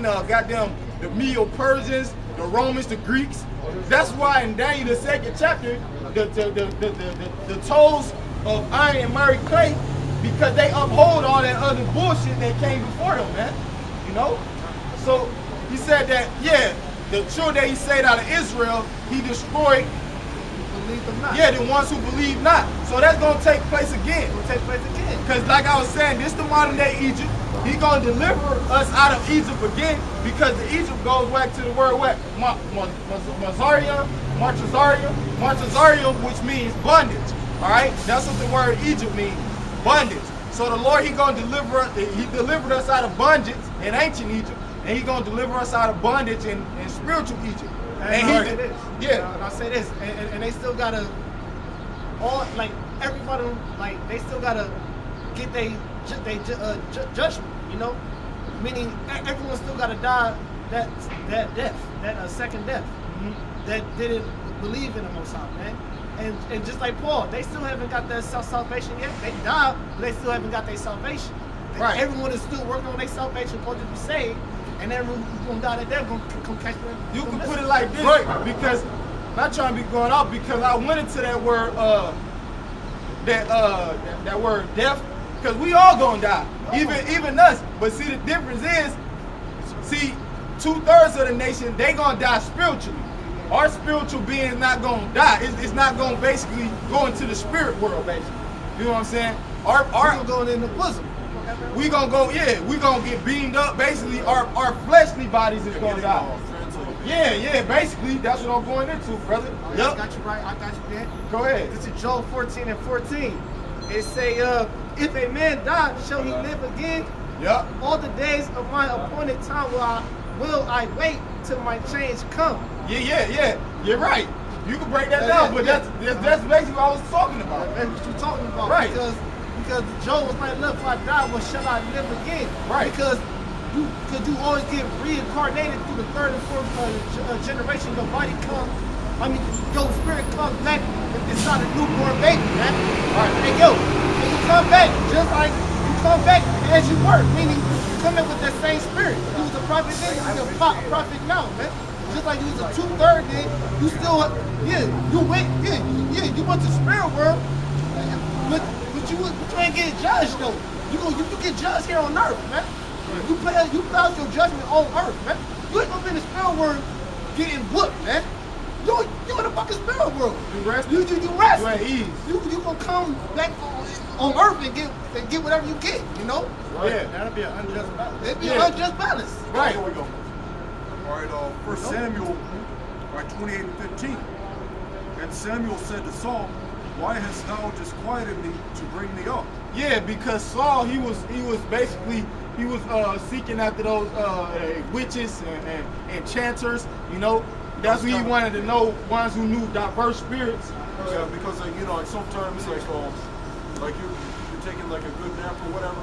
goddamn the Medo-Persians, the Romans, the Greeks. That's why in Daniel, the 2nd chapter, the toes of iron and miry clay, because they uphold all that other bullshit that came before them, man. You know? So he said that, yeah, the children that he saved out of Israel, he destroyed. Believe them not. Yeah, the ones who believe not. So that's gonna take place again. Will take place again. Because like I was saying, this the modern day Egypt. He gonna deliver us out of Egypt again, because the Egypt goes back to the word what? Marchazarium, which means bondage. All right, that's what the word Egypt means, bondage. So the Lord, he gonna deliver us. He delivered us out of bondage in ancient Egypt, and he gonna deliver us out of bondage in spiritual Egypt. And I say this, and they still gotta, like everybody, like they still gotta get they judgment, you know, meaning everyone still gotta die that death, that second death, that didn't believe in the Most High, man. And just like Paul, they still haven't got their salvation yet. They died, but they still haven't got their salvation. Right. Everyone is still working on their salvation, supposed to be saved. And everyone's gonna die that they're gonna come catch them. You can put it like this, right? Because not trying to be going off, because I went into that word, that word death, because we all gonna die, even us. But see, the difference is, see, 2/3 of the nation, they gonna die spiritually. Our spiritual being is not gonna die. It's not gonna basically go into the spirit world, basically. You know what I'm saying? Our going in the bosom. We gonna go, yeah, we gonna get beamed up. Basically, our fleshly bodies is gonna die. Yeah, basically, that's what I'm going into, brother. Yep. I got you right, I got you there. Go ahead. This is Job 14:14. It say, if a man die, shall he live again? Yep. All the days of my appointed time will I wait till my change come. Yeah. You're right. You can break that down, but that's basically what I was talking about. That's what you're talking about. Right. Because Job was like, look, if I die, well, shall I live again? Right. Because you always get reincarnated through the 3rd and 4th generation. Your body comes, your spirit comes back inside a newborn baby, man. Right. And you come back just like you come back as you were, meaning you come in with that same spirit. You was a prophet then, you was a prophet now, man. Just like you was a 2/3 then, you still, you went to spirit world, but you ain't getting judged though. You get judged here on earth, man. You play out your judgment on earth, man. You ain't gonna be in the spirit world getting whooped, man. You in the fucking spirit world. You rest. You rest. You at ease. You gonna come back on earth and get whatever you get, you know? Right. Yeah. That'll be an unjust balance. It'd be an unjust balance. Right. Here we go. All right, 1 Samuel, 28 and 15. And Samuel said to Saul, why hast thou disquieted me to bring thee up? Yeah, because Saul, he was basically seeking after those witches and enchanters, you know. That's what he wanted to know, ones who knew diverse spirits. Yeah, because like sometimes like you're taking like a good nap or whatever,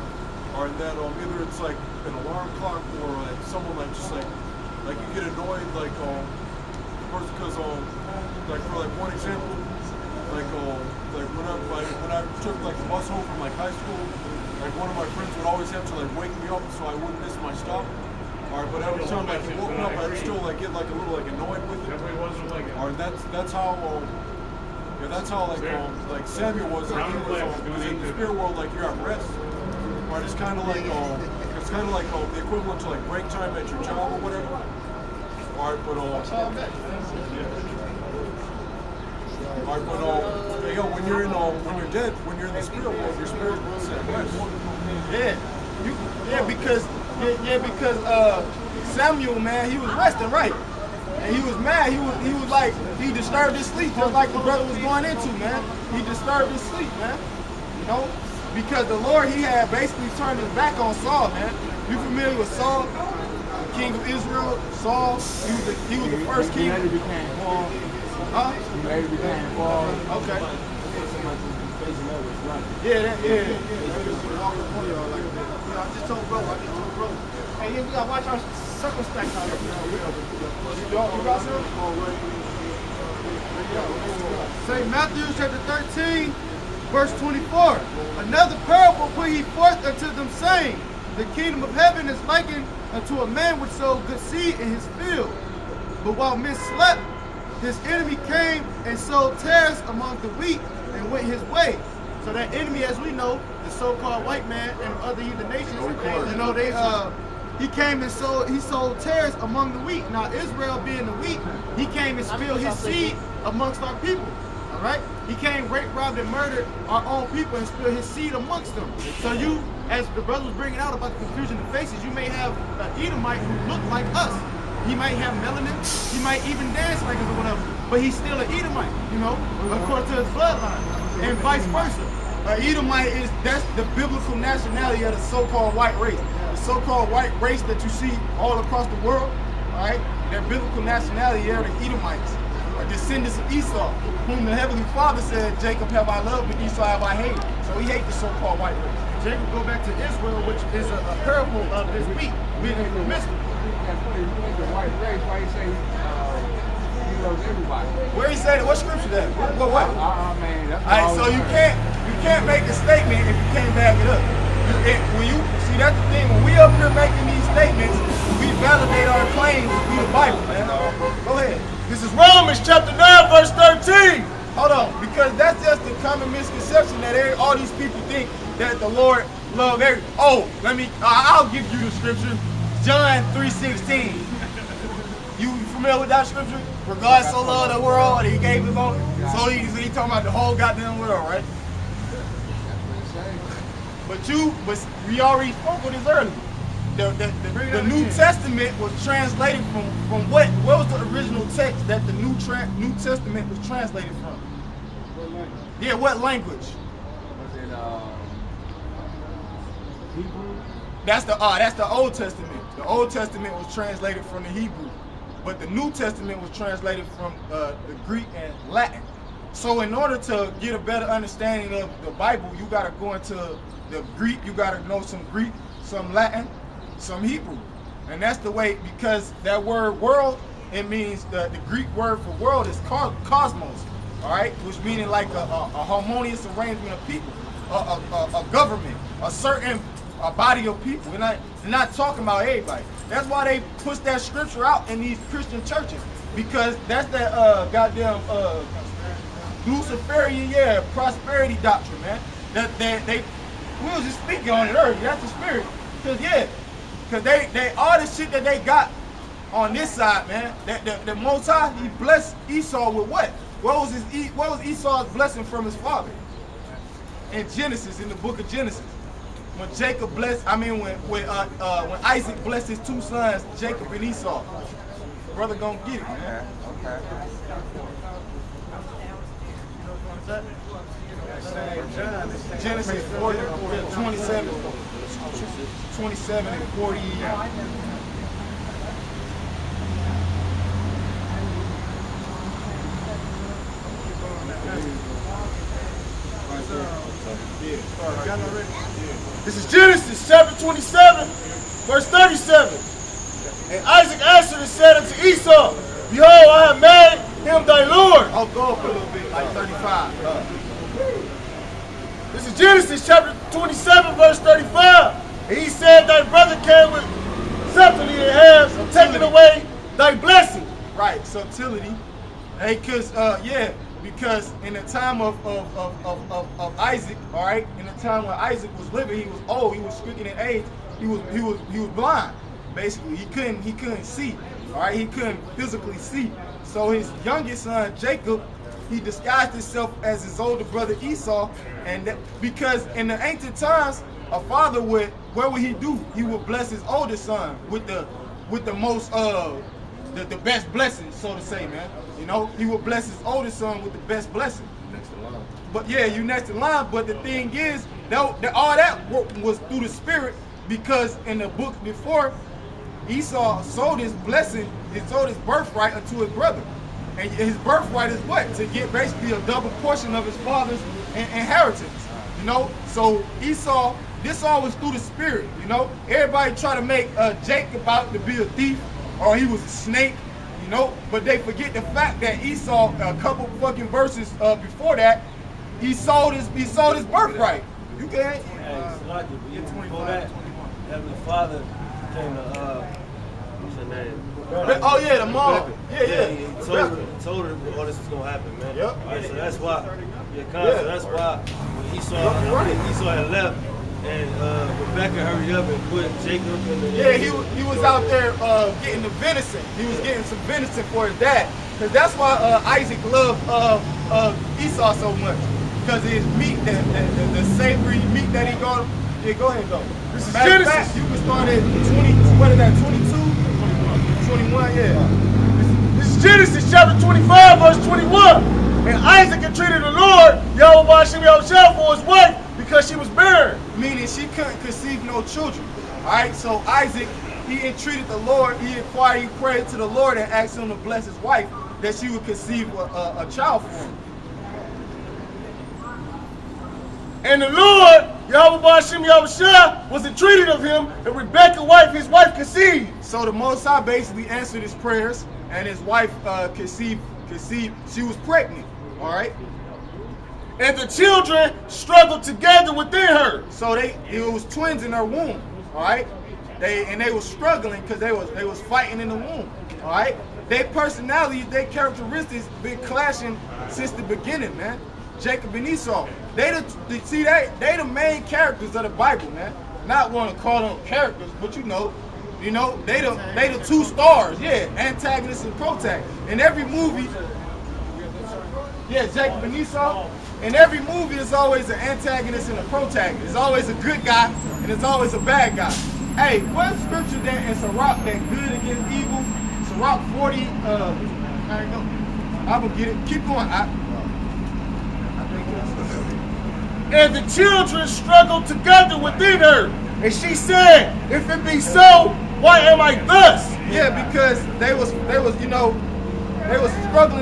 or that either it's like an alarm clock or like someone like just like you get annoyed because like for like one example, like when I took like the bus home from like high school, like one of my friends would always have to like wake me up so I wouldn't miss my stop. Alright, but every time like he woke me up, I'd still like get like a little like annoyed with it. Alright, that's how like Samuel was like he was in the spirit world, like you're at rest. Alright, it's kind of like the equivalent to like break time at your job or whatever. Alright, but when you're dead, when you're in the spirit world, your spirit is at rest. Because Samuel, man, he was resting, right? And he was mad. He was like, he disturbed his sleep, just like the brother was going into, man. He disturbed his sleep, man. You know, because the Lord, he had basically turned his back on Saul, man. You familiar with Saul, king of Israel? Saul, he was the first king. He later became Paul. Huh? He later became Paul. Okay. I just told bro. Hey, yeah, we gotta watch our circumstance out here. You got some? St. Matthew chapter 13, verse 24. Another parable put he forth unto them, saying, the kingdom of heaven is likened unto a man which sowed good seed in his field. But while men slept, his enemy came and sowed tares among the wheat and went his way. So that enemy, as we know, the so-called white man and other heathen nations, you know, he came and sold tares among the wheat. Now Israel being the wheat, he came and spilled his seed amongst our people. All right, he came, raped, robbed, and murdered our own people and spilled his seed amongst them. So you, as the brother was bringing out about the confusion of faces, you may have an Edomite who looked like us. He might have melanin, he might even dance like us or whatever, but he's still an Edomite, you know, according to his bloodline, and vice versa. Edomite that's the biblical nationality of the so-called white race. The so-called white race that you see all across the world, all right, their biblical nationality are the Edomites, are descendants of Esau, whom the Heavenly Father said, Jacob have I loved, but Esau have I hated. So he hates the so-called white race. Jacob go back to Israel, which is a parable of this wheat, meaning the mystery. The white race, why you say he loves everybody? Where he said it? What scripture that? What? Man, that's all right, so you can't make a statement if you can't back it up. See, that's the thing. When we up here making these statements, we validate our claims through the Bible, man. Go ahead. This is Romans chapter 9, verse 13. Hold on, because that's just the common misconception that all these people think that the Lord love every. Oh, I'll give you the scripture. John 3:16. You familiar with that scripture? For God so loved the world that he gave his own. So he talking about the whole goddamn world, right? But we already spoke with this earlier. The New Testament was translated from what? What was the original text that the New Testament was translated from? What language? Yeah, what language? Was it Hebrew? That's the Old Testament. The Old Testament was translated from the Hebrew, but the New Testament was translated from the Greek and Latin. So in order to get a better understanding of the Bible, you got to go into the Greek. You got to know some Greek, some Latin, some Hebrew. And that's the way, because that word world, it means the Greek word for world is cosmos, all right? Which meaning like a harmonious arrangement of people, a government, a body of people. We're not talking about everybody. That's why they push that scripture out in these Christian churches, because that's that goddamn Luciferian, prosperity doctrine, man. We was just speaking on it earlier. That's the spirit, because they all the shit that they got on this side, man. The Most High, he blessed Esau with what? What was Esau's blessing from his father? In Genesis, in the book of Genesis. When when Isaac blessed his two sons, Jacob and Esau. Brother gonna get it, man. Okay. Genesis 27 and 40. This is Genesis chapter 27, verse 37. And Isaac answered and said unto Esau, Behold, I have made him thy Lord. I'll go up a little bit, like 35. This is Genesis chapter 27, verse 35. And he said, Thy brother came with subtlety and has taken away thy blessing. Right, subtlety. Hey, because in the time of Isaac, all right, in the time when Isaac was living, he was old, he was stricken in age, he was blind. Basically, he couldn't see, all right, he couldn't physically see. So his youngest son Jacob, he disguised himself as his older brother Esau, and because in the ancient times, a father what would he do? He would bless his oldest son with the most the best blessing, so to say, man. You know, he would bless his oldest son with the best blessing. Next in line. But yeah, you next in line. But the thing is, all that was through the spirit, because in the book before, Esau sold his blessing, he sold his birthright unto his brother. And his birthright is what? To get basically a double portion of his father's inheritance. You know? So Esau, this all was through the spirit, you know? Everybody try to make Jacob out to be a thief, or he was a snake, you know? But they forget the fact that Esau, a couple fucking verses before that, he sold his birthright. You can't. Before that, Heavenly Father And what's her name? Oh yeah, the mom. Yeah. He told her all this was gonna happen, man. Yep. Right, so that's why. So that's why when Esau had left, and Rebecca hurried up and put Jacob in the. Yeah, he was out there getting the venison. He was getting some venison for his dad, cause that's why Isaac loved Esau so much, cause his meat, the savory meat that he got. Yeah, go ahead, go. This is Matter of Genesis. fact, you can start at 20. What is that? 22, 21. Yeah. This is Genesis chapter 25, verse 21. And Isaac entreated the Lord, Yahweh Hashem Yahushua, for his wife because she was barren. Meaning she couldn't conceive no children. All right. So Isaac, he entreated the Lord. He inquired, he prayed to the Lord and asked him to bless his wife that she would conceive a child for him. And the Lord, Yahweh Hashem Yahushua, was entreated of him, and Rebekah, his wife conceived. So the Most High basically answered his prayers, and his wife conceived. She was pregnant. All right. And the children struggled together within her. So it was twins in her womb. All right. They were struggling because they was fighting in the womb. All right. Their personalities, their characteristics been clashing since the beginning, man. Jacob and Esau. They the main characters of the Bible, man. Not want to call them characters, but you know, they the two stars, yeah, antagonist and protagonist. In every movie, yeah, Jacob and Esau. In every movie, there's always an antagonist and a protagonist. There's always a good guy and there's always a bad guy. Hey, what scripture that in Sirach that good against evil? Sirach 40. I know. I'm gonna get it. Keep going. And the children struggled together within her. And she said, if it be so, why am I thus? Yeah, because they was struggling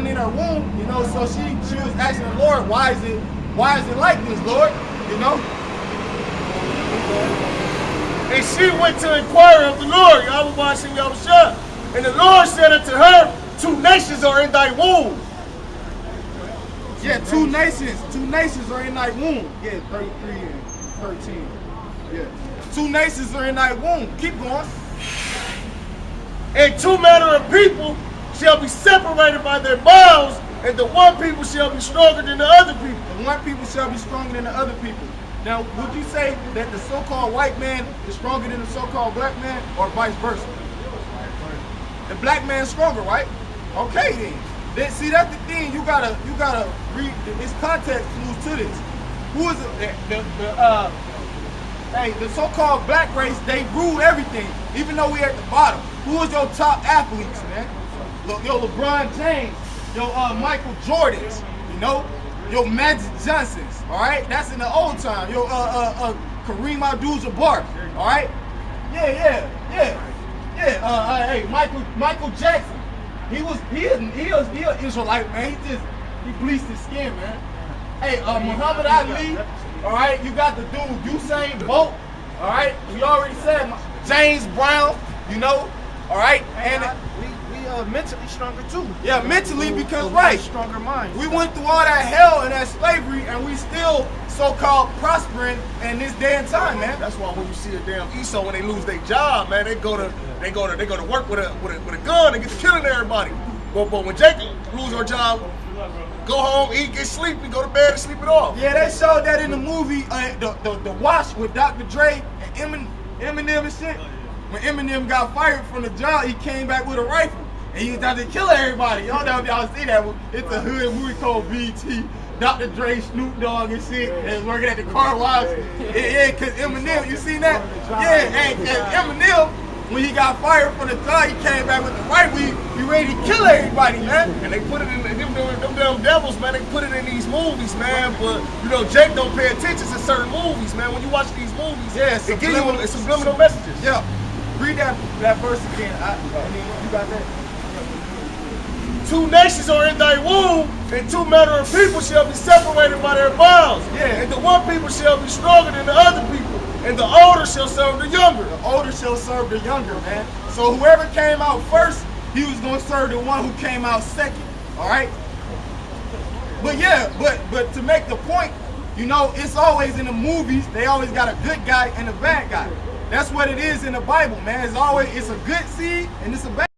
in her womb, so she was asking the Lord, why is it like this, Lord? And she went to inquire of the Lord, Yahweh Hashem Yahushua. And the Lord said unto her, 2 nations are in thy womb. Yeah, two nations are in thy womb. Yeah, 33 and 13. Yeah. 2 nations are in thy womb. Keep going. And 2 manner of people shall be separated by their bowels, and the one people shall be stronger than the other people. The one people shall be stronger than the other people. Now, would you say that the so-called white man is stronger than the so-called black man, or vice versa? The black man's stronger, right? Okay, then. See, that's the thing. You gotta read. It's context clues to this. Who is it? The so-called black race. They rule everything, even though we at the bottom. Who is your top athletes, man? Yo, LeBron James. Yo, Michael Jordans. Yo, Magic Johnsons. All right, that's in the old time. Yo, Kareem Abdul-Jabbar. All right. Yeah. Hey, Michael Jackson. He is an Israelite, man. He bleached his skin, man. Hey, Muhammad Ali. All right, you got the dude Usain Bolt. All right, we already said James Brown. All right, and we mentally stronger too. Yeah, mentally because stronger minds. We went through all that hell and that slavery, and we still so-called prospering in this day and time, man. That's why when you see a damn Esau when they lose their job, man, they go to work with a gun and get to killing everybody. But when Jacob lose her job, go home, eat, get sleepy, go to bed and sleep it off. Yeah, they showed that in the movie, the Wash with Dr. Dre and Eminem and shit. When Eminem got fired from the job, he came back with a rifle. And he was out to kill everybody. Y'all know if y'all see that. It's a hood movie called BT. Dr. Dre, Snoop Dogg and shit. And working at the car wash. Yeah, because Eminem, you seen that? Yeah, and Eminem, when he got fired from the job, he came back with the rifle. He ready to kill everybody, man. And they put it in, them damn devils, man, they put it in these movies, man. But, Jake don't pay attention to certain movies, man. When you watch these movies, it gives you subliminal messages. Yeah. Read that verse again. You got that? 2 nations are in thy womb, and 2 manner of people shall be separated by their bowels. Yeah. And the one people shall be stronger than the other people, and the older shall serve the younger. The older shall serve the younger, man. So whoever came out first, he was gonna serve the one who came out second. All right. But yeah, but to make the point, it's always in the movies. They always got a good guy and a bad guy. That's what it is in the Bible, man. It's a good seed and it's a bad